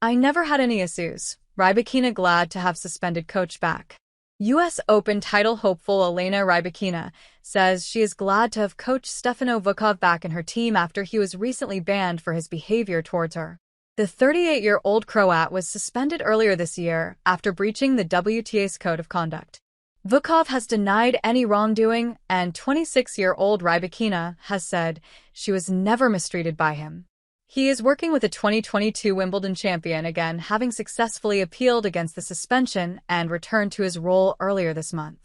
I never had any issues. Rybakina glad to have suspended coach back. U.S. Open title hopeful Elena Rybakina says she is glad to have coach Stefano Vukov back in her team after he was recently banned for his behavior towards her. The 38-year-old Croat was suspended earlier this year after breaching the WTA's code of conduct. Vukov has denied any wrongdoing, and 26-year-old Rybakina has said she was never mistreated by him. He is working with the 2022 Wimbledon champion again, having successfully appealed against the suspension and returned to his role earlier this month.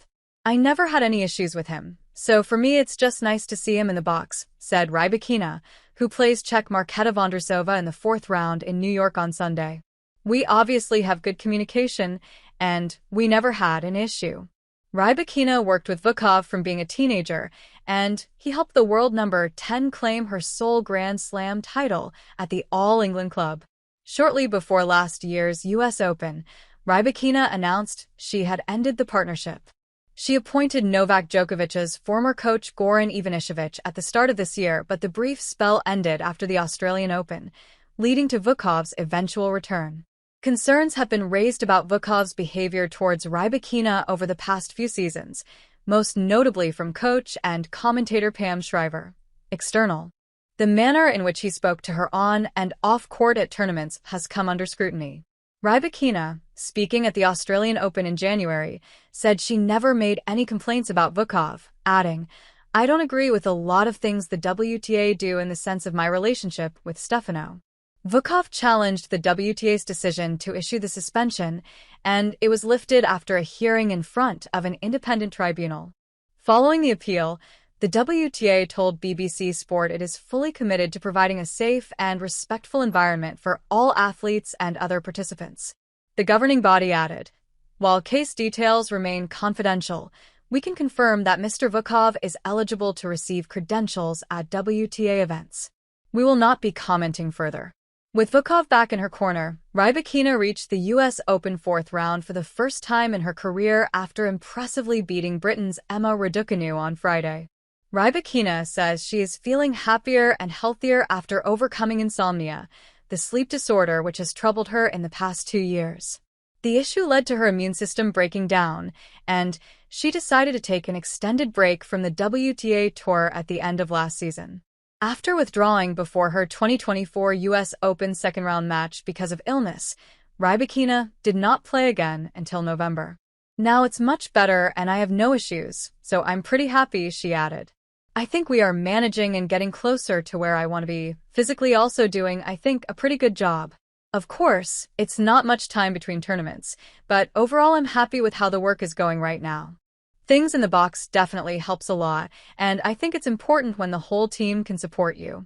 I never had any issues with him, so for me it's just nice to see him in the box, said Rybakina, who plays Czech Markéta Vondrousova in the fourth round in New York on Sunday. We obviously have good communication, and we never had an issue. Rybakina worked with Vukov from being a teenager, and he helped the world number 10 claim her sole Grand Slam title at the All England Club. Shortly before last year's U.S. Open, Rybakina announced she had ended the partnership. She appointed Novak Djokovic's former coach Goran Ivanišević at the start of this year, but the brief spell ended after the Australian Open, leading to Vukov's eventual return. Concerns have been raised about Vukov's behavior towards Rybakina over the past few seasons, most notably from coach and commentator Pam Shriver. External. The manner in which he spoke to her on and off court at tournaments has come under scrutiny. Rybakina, speaking at the Australian Open in January, said she never made any complaints about Vukov, adding, "I don't agree with a lot of things the WTA do in the sense of my relationship with Stefano." Vukov challenged the WTA's decision to issue the suspension, and it was lifted after a hearing in front of an independent tribunal. Following the appeal, the WTA told BBC Sport it is fully committed to providing a safe and respectful environment for all athletes and other participants. The governing body added, "While case details remain confidential, we can confirm that Mr. Vukov is eligible to receive credentials at WTA events. We will not be commenting further." With Vukov back in her corner, Rybakina reached the U.S. Open fourth round for the first time in her career after impressively beating Britain's Emma Raducanu on Friday. Rybakina says she is feeling happier and healthier after overcoming insomnia, the sleep disorder which has troubled her in the past 2 years. The issue led to her immune system breaking down, and she decided to take an extended break from the WTA Tour at the end of last season. After withdrawing before her 2024 U.S. Open second-round match because of illness, Rybakina did not play again until November. "Now it's much better and I have no issues, so I'm pretty happy," she added. "I think we are managing and getting closer to where I want to be, physically also doing, I think, a pretty good job. Of course, it's not much time between tournaments, but overall I'm happy with how the work is going right now. Things in the box definitely helps a lot, and I think it's important when the whole team can support you."